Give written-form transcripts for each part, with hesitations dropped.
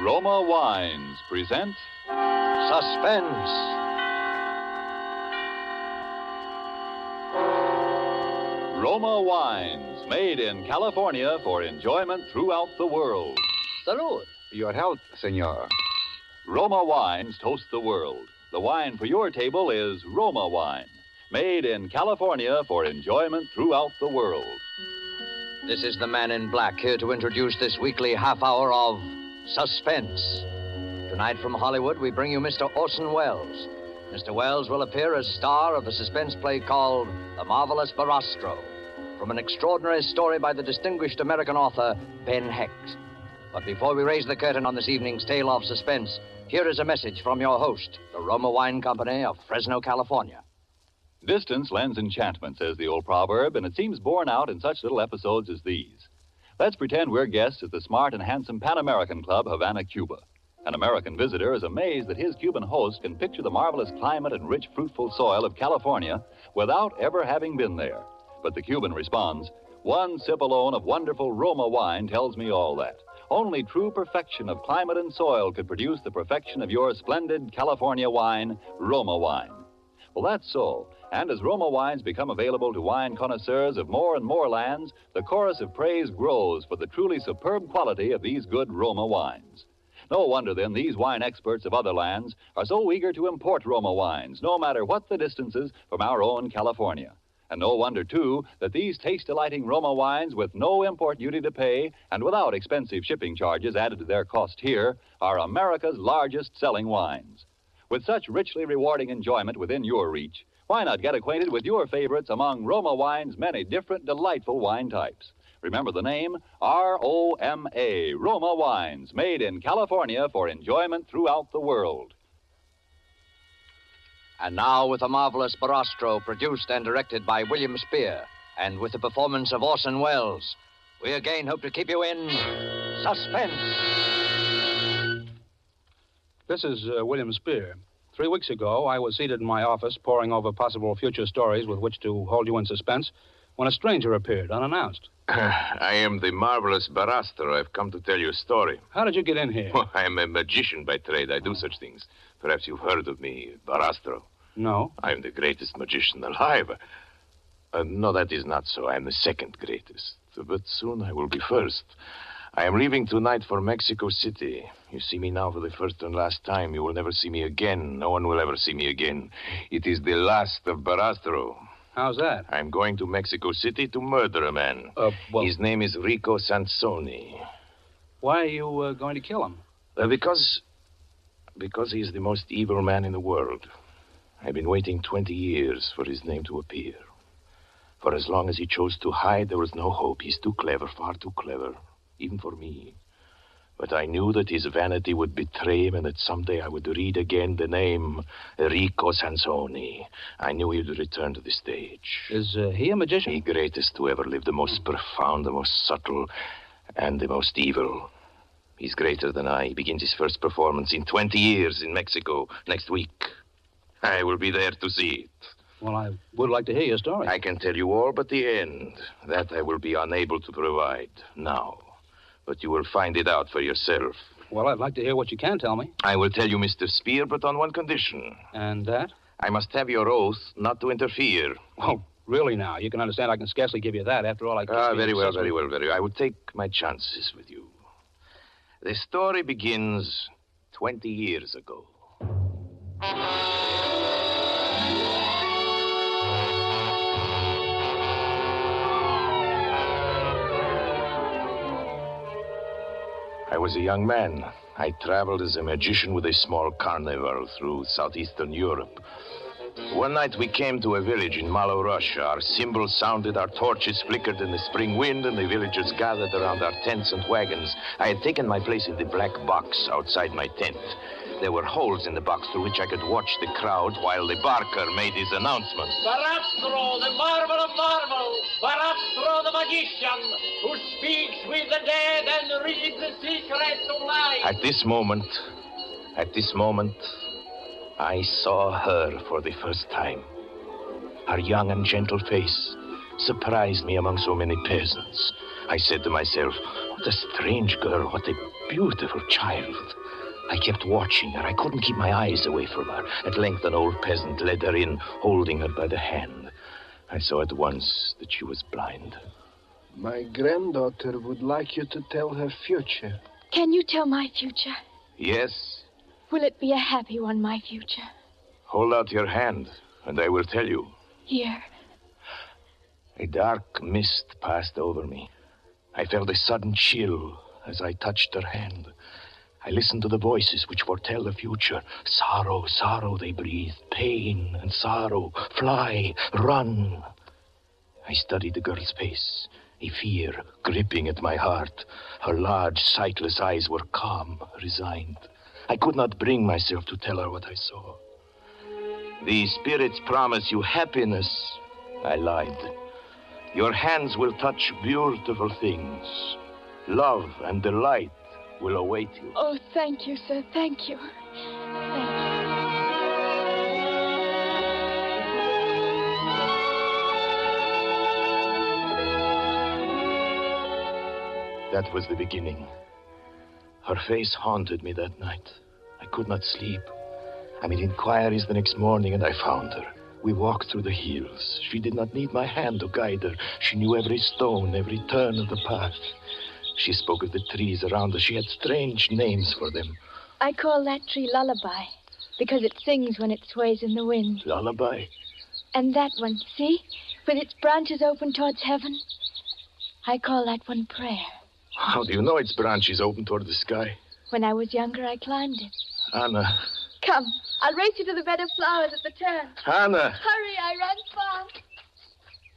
Roma Wines present Suspense. Roma Wines, made in California for enjoyment throughout the world. Salud. Your health, senor. Roma Wines toast the world. The wine for your table is Roma Wine, made in California for enjoyment throughout the world. This is the man in black here to introduce this weekly half hour of Suspense. Tonight from Hollywood, we bring you Mr. Orson Welles. Mr. Welles will appear as star of a suspense play called The Marvelous Barastro, from an extraordinary story by the distinguished American author, Ben Hecht. But before we raise the curtain on this evening's tale of suspense, here is a message from your host, the Roma Wine Company of Fresno, California. Distance lends enchantment, says the old proverb, and it seems borne out in such little episodes as these. Let's pretend we're guests at the smart and handsome Pan American Club, Havana, Cuba. An American visitor is amazed that his Cuban host can picture the marvelous climate and rich, fruitful soil of California without ever having been there. But the Cuban responds, "One sip alone of wonderful Roma wine tells me all that. Only true perfection of climate and soil could produce the perfection of your splendid California wine, Roma wine." Well, that's so. And as Roma wines become available to wine connoisseurs of more and more lands, the chorus of praise grows for the truly superb quality of these good Roma wines. No wonder, then, these wine experts of other lands are so eager to import Roma wines, no matter what the distances from our own California. And no wonder, too, that these taste-delighting Roma wines, with no import duty to pay and without expensive shipping charges added to their cost here, are America's largest-selling wines. With such richly rewarding enjoyment within your reach, why not get acquainted with your favorites among Roma Wine's many different delightful wine types? Remember the name, R-O-M-A, Roma Wines, made in California for enjoyment throughout the world. And now with The Marvelous Barastro, produced and directed by William Spear, and with the performance of Orson Welles, we again hope to keep you in suspense. This is William Spear. 3 weeks ago, I was seated in my office poring over possible future stories with which to hold you in suspense when a stranger appeared, unannounced. I am the Marvelous Barastro. I've come to tell you a story. How did you get in here? Well, I am a magician by trade. I do such things. Perhaps you've heard of me, Barastro. No. I am the greatest magician alive. No, that is not so. I am the second greatest. But soon I will be first. I am leaving tonight for Mexico City. You see me now for the first and last time. You will never see me again. No one will ever see me again. It is the last of Barastro. How's that? I'm going to Mexico City to murder a man. Well... His name is Rico Sansoni. Why are you going to kill him? Because he is the most evil man in the world. I've been waiting 20 years for his name to appear. For as long as he chose to hide, there was no hope. He's too clever, far too clever, even for me. But I knew that his vanity would betray him and that someday I would read again the name Rico Sansoni. I knew he would return to the stage. Is he a magician? The greatest who ever lived, the most profound, the most subtle, and the most evil. He's greater than I. He begins his first performance in 20 years in Mexico next week. I will be there to see it. Well, I would like to hear your story. I can tell you all but the end. That I will be unable to provide now. But you will find it out for yourself. Well, I'd like to hear what you can tell me. I will tell you, Mr. Spear, but on one condition. And that? I must have your oath not to interfere. Oh, really now? You can understand I can scarcely give you that. After all, I... Very well. I will take my chances with you. The story begins 20 years ago. I was a young man. I traveled as a magician with a small carnival through southeastern Europe. One night we came to a village in Malo, Russia. Our cymbals sounded, our torches flickered in the spring wind, and the villagers gathered around our tents and wagons. I had taken my place in the black box outside my tent. There were holes in the box through which I could watch the crowd while the barker made his announcement. Barastro, the marvel of marvels. Barastro, the magician, who speaks with the dead and reads the secrets of life. At this moment, I saw her for the first time. Her young and gentle face surprised me among so many peasants. I said to myself, what a strange girl, what a beautiful child. I kept watching her. I couldn't keep my eyes away from her. At length, an old peasant led her in, holding her by the hand. I saw at once that she was blind. My granddaughter would like you to tell her future. Can you tell my future? Yes. Will it be a happy one, my future? Hold out your hand, and I will tell you. Here. A dark mist passed over me. I felt a sudden chill as I touched her hand. I listened to the voices which foretell the future. Sorrow, sorrow, they breathed. Pain and sorrow. Fly, run. I studied the girl's face, a fear gripping at my heart. Her large, sightless eyes were calm, resigned. I could not bring myself to tell her what I saw. The spirits promise you happiness. I lied. Your hands will touch beautiful things. Love and delight will await you. Oh, thank you, sir. Thank you. Thank you. That was the beginning. Her face haunted me that night. I could not sleep. I made inquiries the next morning, and I found her. We walked through the hills. She did not need my hand to guide her. She knew every stone, every turn of the path. She spoke of the trees around us. She had strange names for them. I call that tree Lullaby, because it sings when it sways in the wind. Lullaby? And that one, see? With its branches open towards heaven. I call that one Prayer. How do you know its branches open toward the sky? When I was younger, I climbed it. Anna. Come, I'll race you to the bed of flowers at the turn. Anna. Hurry, I run fast.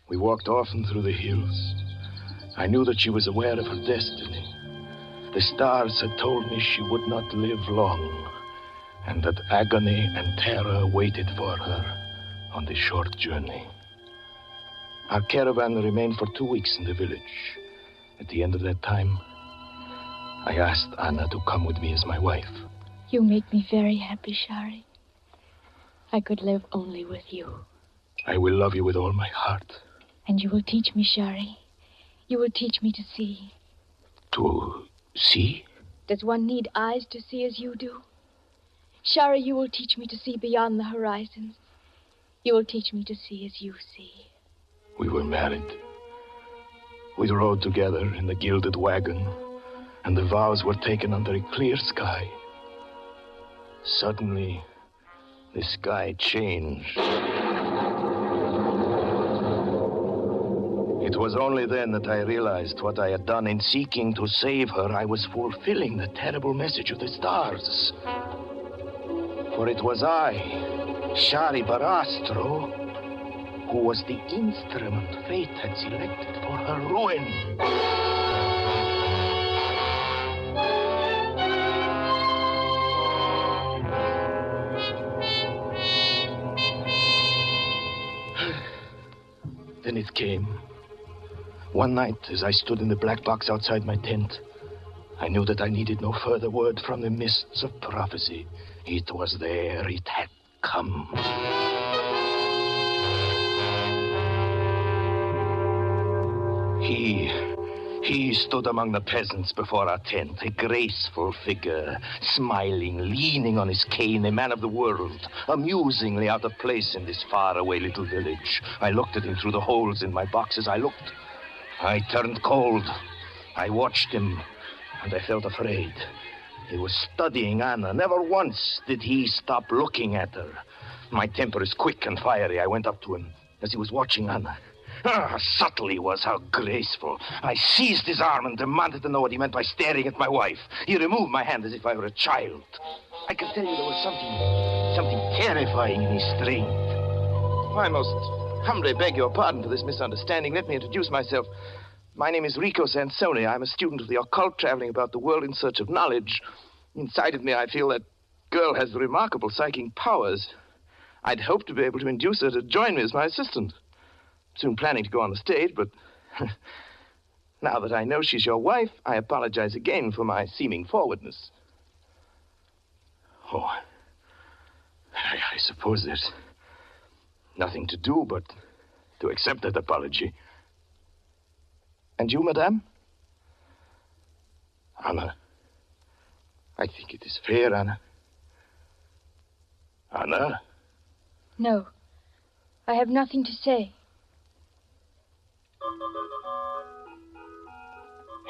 We walked often through the hills. I knew that she was aware of her destiny. The stars had told me she would not live long, and that agony and terror waited for her on the short journey. Our caravan remained for 2 weeks in the village. At the end of that time, I asked Anna to come with me as my wife. You make me very happy, Shari. I could live only with you. I will love you with all my heart. And you will teach me, Shari. You will teach me to see. To see? Does one need eyes to see as you do? Shari, you will teach me to see beyond the horizons. You will teach me to see as you see. We were married. We rode together in the gilded wagon, and the vows were taken under a clear sky. Suddenly, the sky changed. It was only then that I realized what I had done in seeking to save her. I was fulfilling the terrible message of the stars. For it was I, Cary Barastro, who was the instrument fate had selected for her ruin. Then it came. One night, as I stood in the black box outside my tent, I knew that I needed no further word from the mists of prophecy. It was there. It had come. He stood among the peasants before our tent, a graceful figure, smiling, leaning on his cane, a man of the world, amusingly out of place in this faraway little village. I looked at him through the holes in my boxes. I turned cold. I watched him, and I felt afraid. He was studying Anna. Never once did he stop looking at her. My temper is quick and fiery. I went up to him as he was watching Anna. How subtle he was, how graceful. I seized his arm and demanded to know what he meant by staring at my wife. He removed my hand as if I were a child. I can tell you there was something terrifying in his strength. I most humbly beg your pardon for this misunderstanding. Let me introduce myself. My name is Rico Sansoni. I'm a student of the occult, traveling about the world in search of knowledge. Inside of me, I feel that girl has remarkable psychic powers. I'd hoped to be able to induce her to join me as my assistant. Soon planning to go on the stage, but now that I know she's your wife, I apologize again for my seeming forwardness. Oh, I suppose there's nothing to do but to accept that apology. And you, madame? Anna, I think it is fair, Anna. Anna? No. I have nothing to say.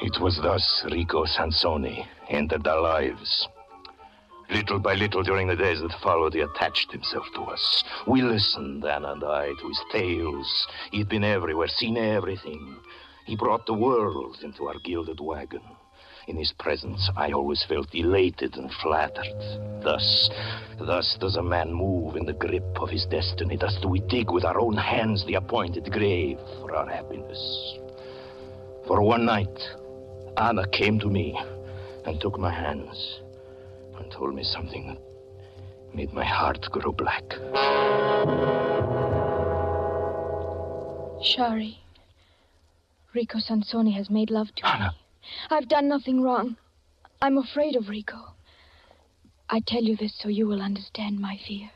It was thus Rico Sansoni entered our lives. Little by little during the days that followed, he attached himself to us. We listened, Anna and I, to his tales. He'd been everywhere, seen everything. He brought the world into our gilded wagon. In his presence, I always felt elated and flattered. Thus does a man move in the grip of his destiny. Thus do we dig with our own hands the appointed grave for our happiness. For one night, Anna came to me and took my hands and told me something that made my heart grow black. Shari, Rico Sansoni has made love to Anna. me. I've done nothing wrong. I'm afraid of Rico. I tell you this so you will understand my fear.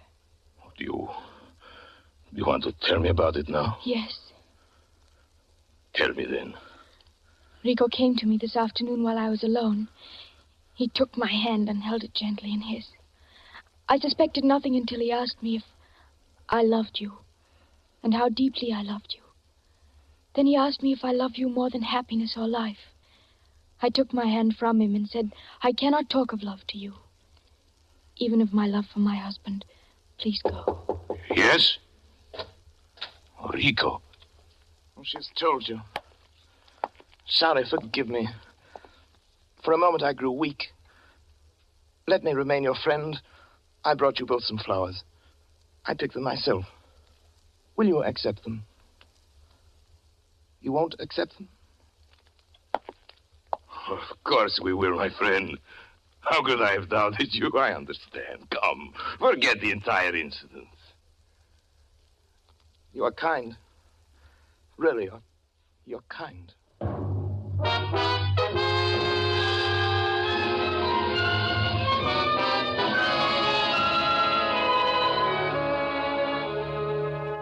Do you want to tell me about it now? Yes. Tell me then. Rico came to me this afternoon while I was alone. He took my hand and held it gently in his. I suspected nothing until he asked me if I loved you and how deeply I loved you. Then he asked me if I love you more than happiness or life. I took my hand from him and said, I cannot talk of love to you. Even of my love for my husband. Please go. Yes? Rico. Oh, she's told you. Sorry, forgive me. For a moment I grew weak. Let me remain your friend. I brought you both some flowers. I picked them myself. Will you accept them? You won't accept them? Of course we will, my friend. How could I have doubted you? I understand. Come, forget the entire incident. You are kind. Really, you're kind.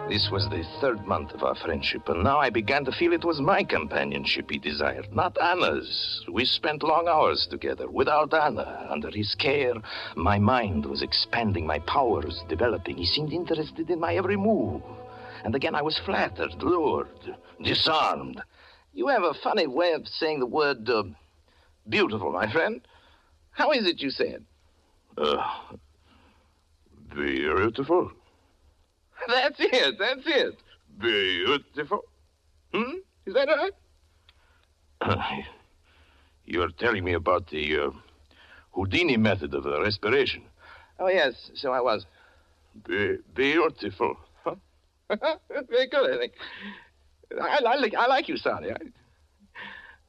This was the third month of our friendship, and now I began to feel it was my companionship he desired, not Anna's. We spent long hours together. Without Anna, under his care, my mind was expanding, my powers developing. He seemed interested in my every move. And again I was flattered, lured, disarmed. You have a funny way of saying the word, beautiful, my friend. How is it you say it? Beautiful. That's it. Beautiful. Is that right? You're telling me about the Houdini method of respiration. Oh, yes, so I was. Beautiful. Huh? Very good, I think. I like you, Sonny.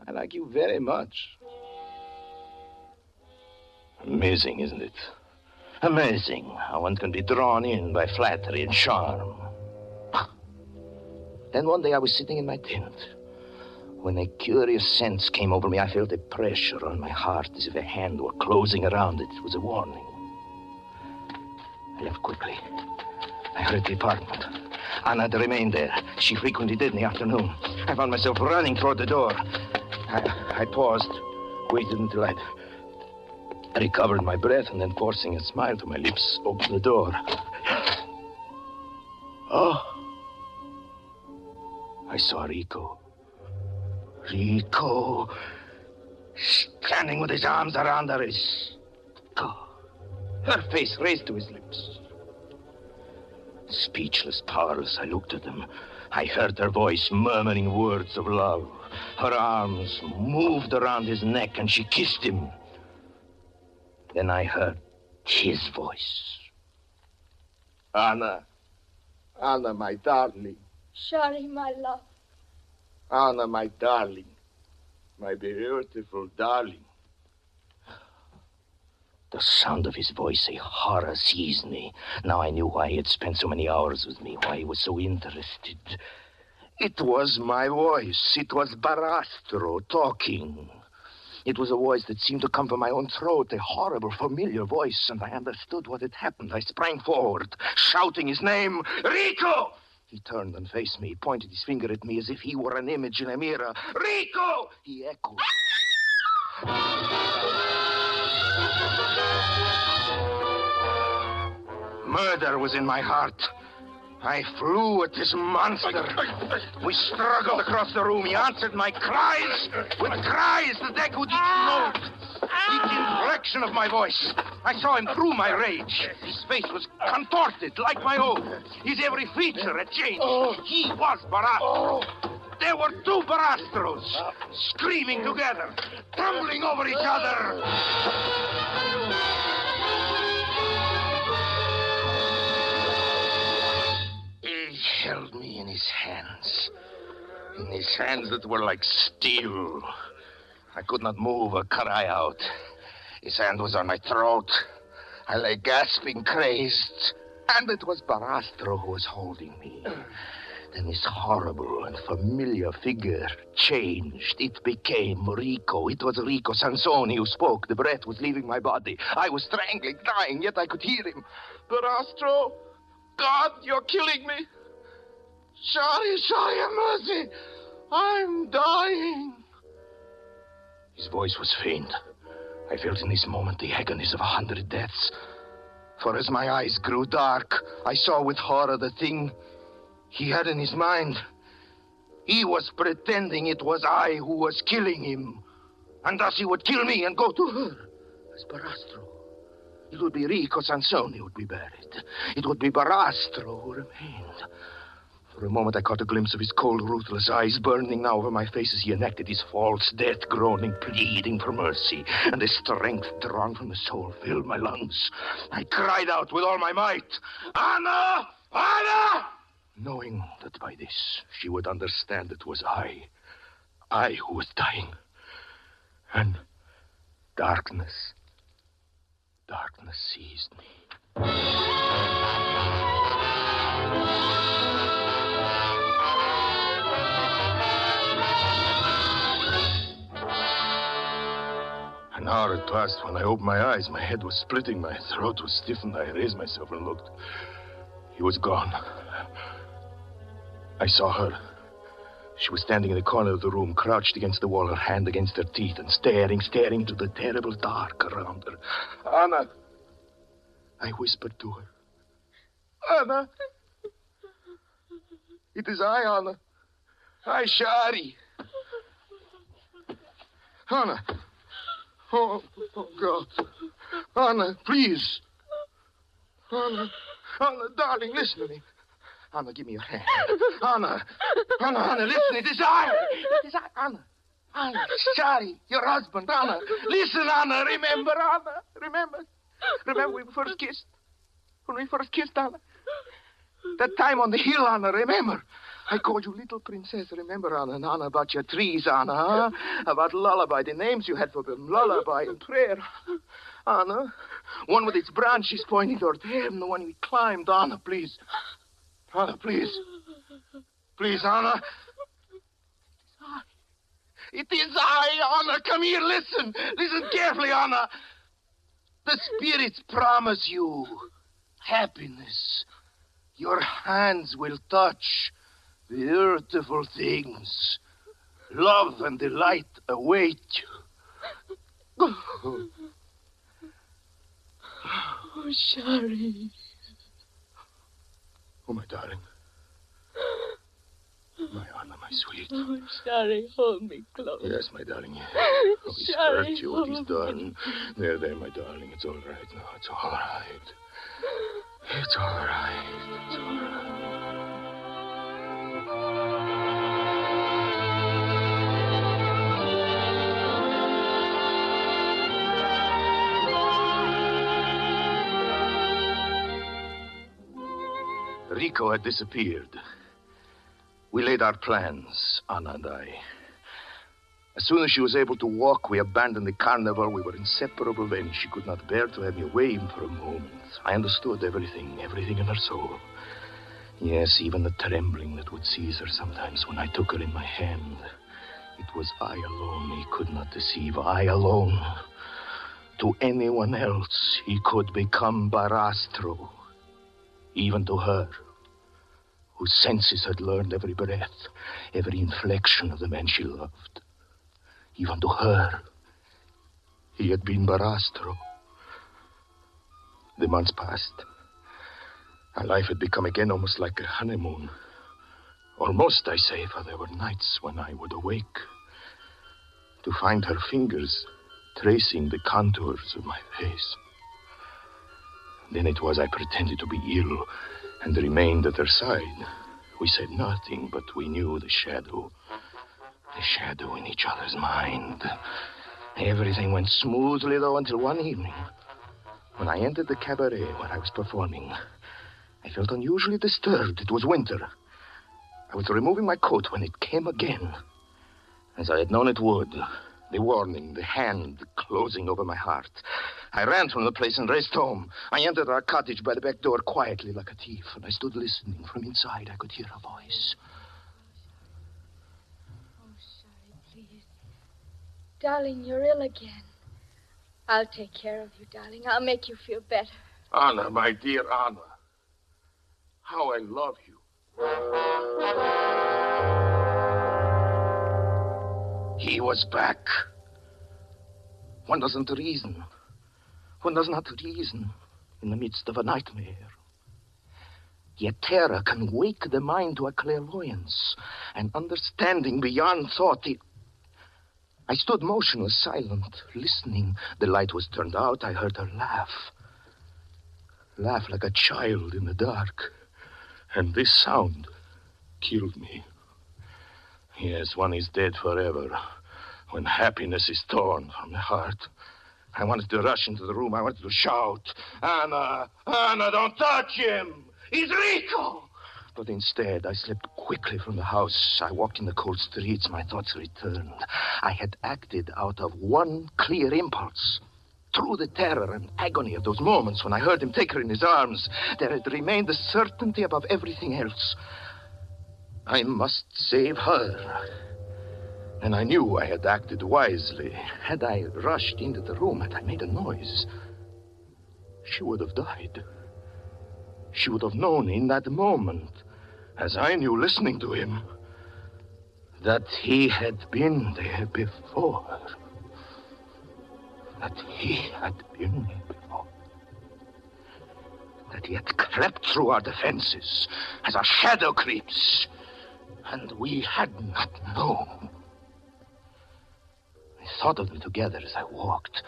I like you very much. Amazing, isn't it? Amazing how one can be drawn in by flattery and charm. Then one day I was sitting in my tent. When a curious sense came over me, I felt a pressure on my heart as if a hand were closing around it. It was a warning. I left quickly. I heard the apartment. Anna had remained there. She frequently did in the afternoon. I found myself running toward the door. I paused, waited until I'd recovered my breath, and then forcing a smile to my lips, opened the door. Oh. I saw Rico. Rico, standing with his arms around her, her face raised to his lips. Speechless, powerless, I looked at him. I heard her voice murmuring words of love. Her arms moved around his neck, and she kissed him. Then I heard his voice. Anna, my darling. Shari, my love. Anna, my darling. My beautiful darling. The sound of his voice, a horror seized me. Now I knew why he had spent so many hours with me, why he was so interested. It was my voice. It was Barastro talking. It was a voice that seemed to come from my own throat, a horrible, familiar voice, and I understood what had happened. I sprang forward, shouting his name, Rico! He turned and faced me, pointed his finger at me as if he were an image in a mirror. Rico! He echoed. Murder was in my heart. I flew at this monster. We struggled across the room. He answered my cries with cries that echoed each note, each inflection of my voice. I saw him through my rage. His face was contorted like my own. His every feature had changed. He was Barastro. There were two Barastros, screaming together, tumbling over each other. He held me in his hands that were like steel. I could not move or cry out. His hand was on my throat. I lay gasping, crazed. And it was Barastro who was holding me. Then this horrible and familiar figure changed. It became Rico. It was Rico Sansoni who spoke. The breath was leaving my body. I was strangling, dying, yet I could hear him. Barastro, God, you're killing me. Sorry, have mercy. I'm dying. His voice was faint. I felt in this moment the agonies of 100 deaths. For as my eyes grew dark, I saw with horror the thing he had in his mind. He was pretending it was I who was killing him. And thus he would kill me and go to her as Barastro. It would be Rico Sansoni who would be buried. It would be Barastro who remained. For a moment I caught a glimpse of his cold, ruthless eyes burning now over my face as he enacted his false death, groaning, pleading for mercy. And the strength drawn from the soul filled my lungs. I cried out with all my might, Anna! Anna! Knowing that by this she would understand it was I who was dying. And darkness seized me. An hour had passed when I opened my eyes. My head was splitting, my throat was stiffened. I raised myself and looked. He was gone. I saw her. She was standing in the corner of the room, crouched against the wall, her hand against her teeth, and staring into the terrible dark around her. Anna! I whispered to her. Anna! It is I, Anna. I, Shari. Anna! Oh, God. Anna, please. Anna, darling, listen to me. Anna, give me your hand. Anna, listen, it is I. It is I, Anna, Shari, your husband, Anna. Listen, Anna, remember, Anna. Remember when we first kissed? When we first kissed, Anna? That time on the hill, Anna, remember? I called you little princess, remember, Anna? And Anna, about your trees, Anna, huh? About lullaby, the names you had for them, lullaby and prayer. Anna, one with its branches pointing toward heaven, the one we climbed. Anna, please. Anna, please. Please, Anna. It is I, Anna. Come here, listen. Listen carefully, Anna. The spirits promise you happiness. Your hands will touch beautiful things. Love and delight await you. Oh, Shari. Oh, my darling. My Anna, my sweet. Oh, Shari, hold me close. Yes, my darling. Oh, he's Shari, hurt you. What he's done. There, my darling. It's all right now. It's all right. It's all right. It's all right. Rico had disappeared. We laid our plans, Anna and I. As soon as she was able to walk, we abandoned the carnival. We were inseparable then. She could not bear to have me away even for a moment. I understood everything in her soul. Yes, even the trembling that would seize her sometimes when I took her in my hand. It was I alone he could not deceive. I alone. To anyone else, he could become Barastro. Even to her, whose senses had learned every breath, every inflection of the man she loved. Even to her, he had been Barastro. The months passed. Our life had become again almost like a honeymoon. Almost, I say, for there were nights when I would awake to find her fingers tracing the contours of my face. Then it was I pretended to be ill and remained at her side. We said nothing, but we knew the shadow in each other's mind. Everything went smoothly, though, until one evening. When I entered the cabaret where I was performing, I felt unusually disturbed. It was winter. I was removing my coat when it came again. As I had known it would. The warning, the hand closing over my heart. I ran from the place and raced home. I entered our cottage by the back door quietly like a thief, and I stood listening. From inside, I could hear a voice. Oh, sorry, please. Darling, you're ill again. I'll take care of you, darling. I'll make you feel better. Anna, my dear Anna. How I love you. He was back. One doesn't reason. One does not reason in the midst of a nightmare. Yet terror can wake the mind to a clairvoyance, an understanding beyond thought. I stood motionless, silent, listening. The light was turned out. I heard her laugh. Laugh like a child in the dark. And this sound killed me. Yes, one is dead forever when happiness is torn from the heart. I wanted to rush into the room. I wanted to shout, Anna, Anna, don't touch him. He's Rico. But instead, I slipped quickly from the house. I walked in the cold streets. My thoughts returned. I had acted out of one clear impulse. Through the terror and agony of those moments when I heard him take her in his arms, there had remained the certainty above everything else. I must save her. And I knew I had acted wisely. Had I rushed into the room, had I made a noise, she would have died. She would have known in that moment, as I knew listening to him, that he had been there before. That he had been there before. That he had crept through our defenses as a shadow creeps, and we had not known. I thought of them together as I walked,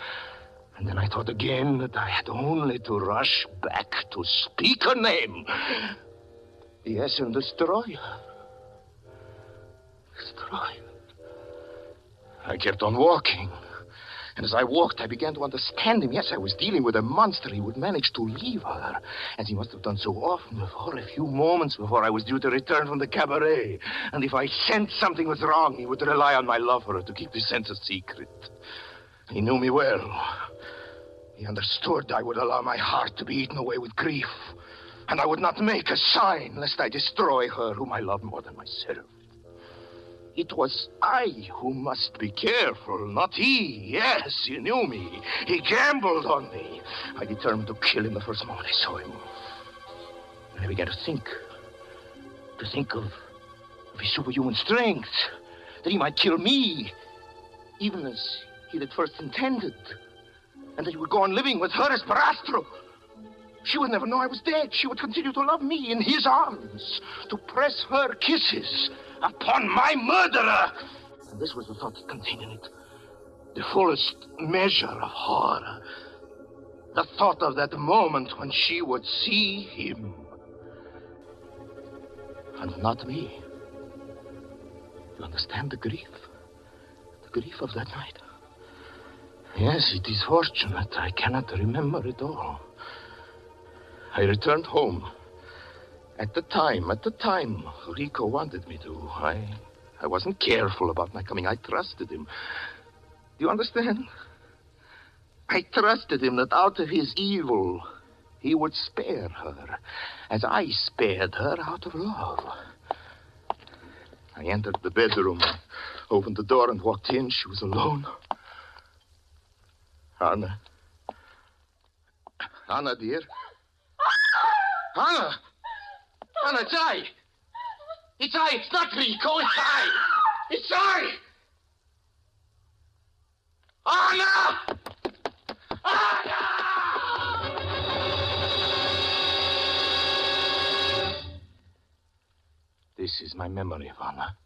and then I thought again that I had only to rush back to speak her name. Yes, and destroy her. Destroy her. I kept on walking. And as I walked, I began to understand him. Yes, I was dealing with a monster. He would manage to leave her, as he must have done so often before, a few moments before I was due to return from the cabaret. And if I sensed something was wrong, he would rely on my love for her to keep the sense a secret. He knew me well. He understood I would allow my heart to be eaten away with grief, and I would not make a sign lest I destroy her whom I love more than myself. It was I who must be careful, not he. Yes, he knew me. He gambled on me. I determined to kill him the first moment I saw him. And I began to think of his superhuman strength, that he might kill me, even as he had first intended, and that he would go on living with her as Barastro. She would never know I was dead. She would continue to love me in his arms, to press her kisses upon my murderer. And this was the thought that continued it. The fullest measure of horror. The thought of that moment when she would see him. And not me. You understand the grief? The grief of that night? Yes, it is fortunate. I cannot remember it all. I returned home. At the time, Rico wanted me to. I wasn't careful about my coming. I trusted him. Do you understand? I trusted him that out of his evil, he would spare her, as I spared her out of love. I entered the bedroom, opened the door and walked in. She was alone. Anna. Anna, dear. Anna! Anna, it's I! It's I! It's not Rico! It's I! It's I! Anna! Anna! This is my memory, Vanna.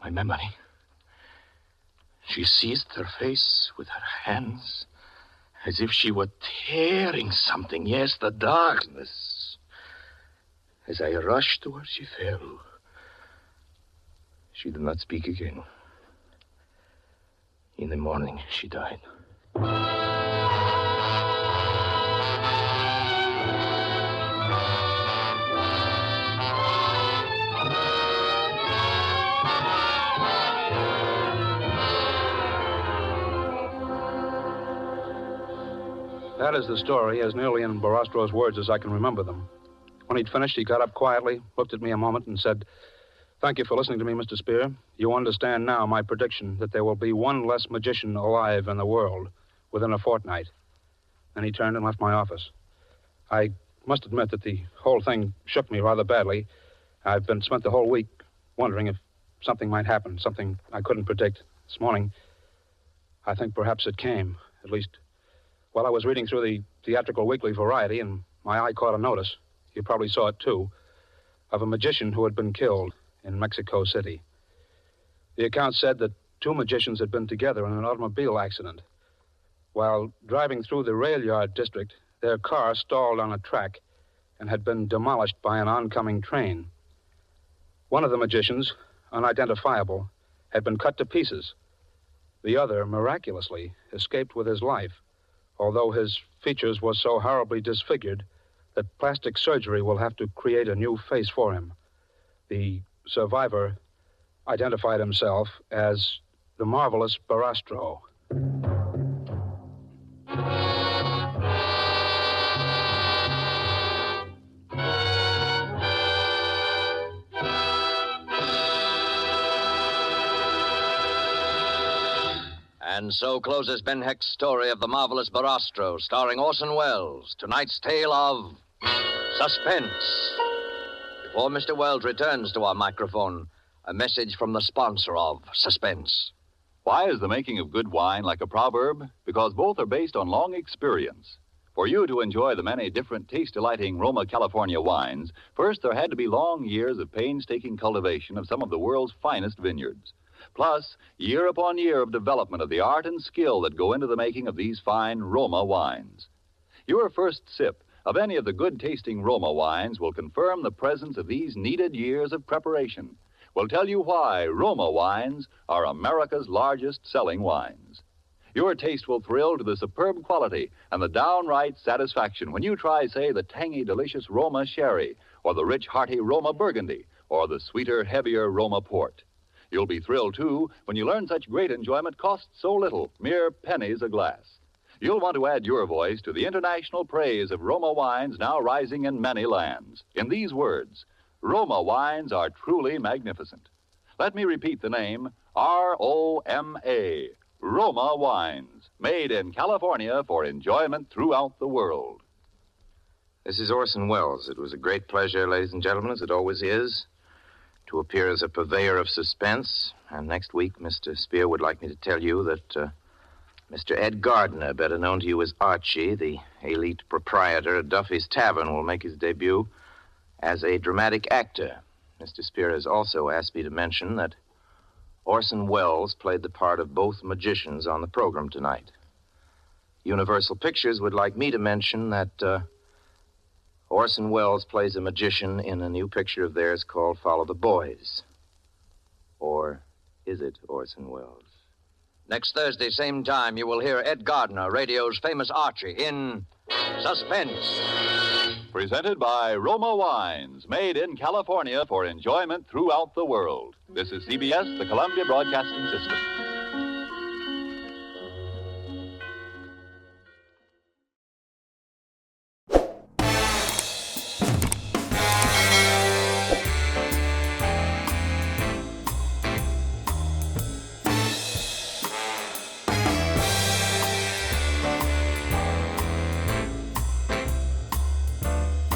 My memory. She seized her face with her hands as if she were tearing something. Yes, the darkness. As I rushed to her, she fell. She did not speak again. In the morning, she died. That is the story, as nearly in Barastro's words as I can remember them. When he'd finished, he got up quietly, looked at me a moment, and said, "Thank you for listening to me, Mr. Spear. You understand now my prediction that there will be one less magician alive in the world within a fortnight." Then he turned and left my office. I must admit that the whole thing shook me rather badly. I've spent the whole week wondering if something might happen, something I couldn't predict. This morning, I think perhaps it came, at least while I was reading through the theatrical weekly Variety, and my eye caught a notice, you probably saw it too, of a magician who had been killed in Mexico City. The account said that 2 magicians had been together in an automobile accident. While driving through the rail yard district, their car stalled on a track and had been demolished by an oncoming train. One of the magicians, unidentifiable, had been cut to pieces. The other, miraculously, escaped with his life, although his features were so horribly disfigured that plastic surgery will have to create a new face for him. The survivor identified himself as the Marvelous Barastro. And so closes Ben Hecht's story of The Marvelous Barastro, starring Orson Welles. Tonight's tale of Suspense. Before Mr. Welles returns to our microphone, a message from the sponsor of Suspense. Why is the making of good wine like a proverb? Because both are based on long experience. For you to enjoy the many different taste-delighting Roma California wines, first there had to be long years of painstaking cultivation of some of the world's finest vineyards. Plus, year upon year of development of the art and skill that go into the making of these fine Roma wines. Your first sip of any of the good-tasting Roma wines will confirm the presence of these needed years of preparation. Will tell you why Roma wines are America's largest selling wines. Your taste will thrill to the superb quality and the downright satisfaction when you try, say, the tangy, delicious Roma Sherry, or the rich, hearty Roma Burgundy, or the sweeter, heavier Roma Port. You'll be thrilled, too, when you learn such great enjoyment costs so little, mere pennies a glass. You'll want to add your voice to the international praise of Roma wines now rising in many lands. In these words, Roma wines are truly magnificent. Let me repeat the name, R-O-M-A, Roma wines, made in California for enjoyment throughout the world. This is Orson Welles. It was a great pleasure, ladies and gentlemen, as it always is, to appear as a purveyor of suspense. And next week, Mr. Spear would like me to tell you that Mr. Ed Gardner, better known to you as Archie, the elite proprietor at Duffy's Tavern, will make his debut as a dramatic actor. Mr. Spear has also asked me to mention that Orson Welles played the part of both magicians on the program tonight. Universal Pictures would like me to mention that Orson Welles plays a magician in a new picture of theirs called Follow the Boys. Or is it Orson Welles? Next Thursday, same time, you will hear Ed Gardner, radio's famous Archie, in Suspense. Presented by Roma Wines, made in California for enjoyment throughout the world. This is CBS, the Columbia Broadcasting System.